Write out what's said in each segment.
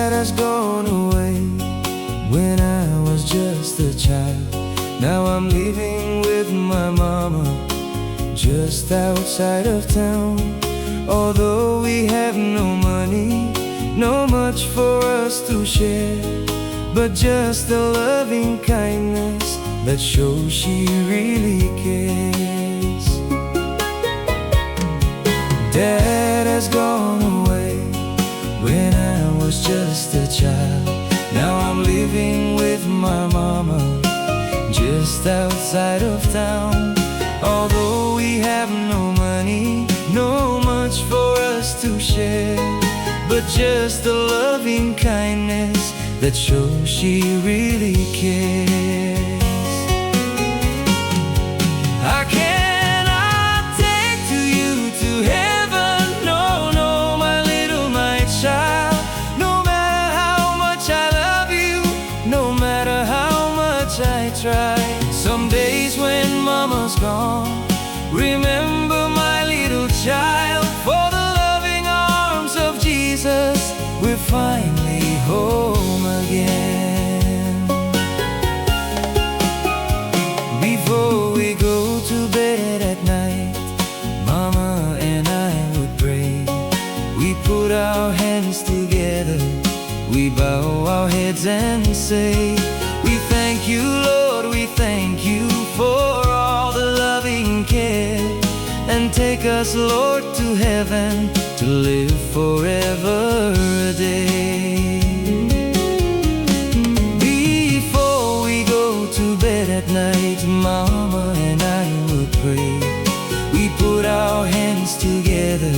Dad has gone away when I was just a child. Now I'm living with my mama just outside of town. Although we have no money, no much for us to share, but just a loving kindness that shows she really cares. Dad has gone away when I was just a child. Now I'm living with my mama just outside of town. Although we have no money, no much for us to share, but just a loving kindness that shows she really cares. I cannot take to you to heaven, no, no, my child. No matter how much I love you, no matter how much I try. Some days when mama's gone, remember my little child. For the loving arms of Jesus, we're finally home again. Before we go to bed at night, mama and I would pray. We put our hands together, we bow our heads and say, we thank you, Lord, we thank you for all the loving care. And take us, Lord, to heaven to live forever a day. Before we go to bed at night, mama and I would pray. We put our hands together,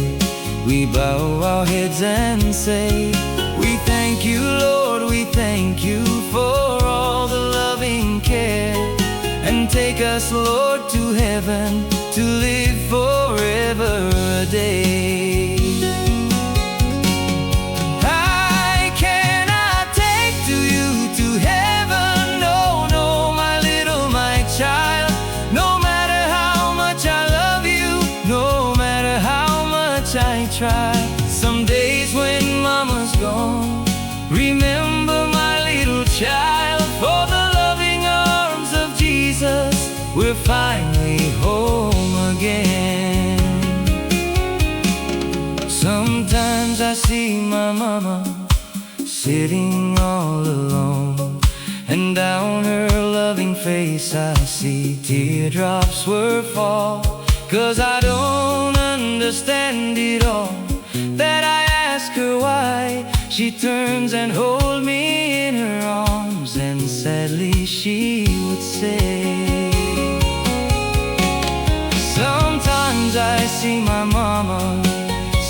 we bow our heads and say, we thank you, Lord, we thank you for all the loving care. And take us, Lord, to heaven to live forever a day. I cannot take to you to heaven, no, no, my child. No matter how much I love you, no matter how much I try. Some days when mama's gone, remember my little child. For the loving arms of Jesus, we're finally home again. Sometimes I see my mama sitting all alone, and down her loving face I see teardrops will fall. 'Cause I don't understand it all, that I ask her why. She turns and holds me in her arms, and sadly she would say, sometimes I see my mama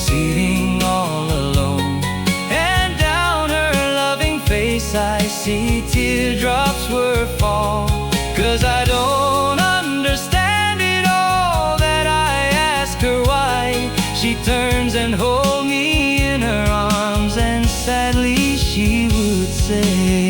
sitting all alone, and down her loving face I see teardrops will fall. 'Cause I don't understand it all, that I ask her why. She turns and holds me in her arms, and sadly she would say,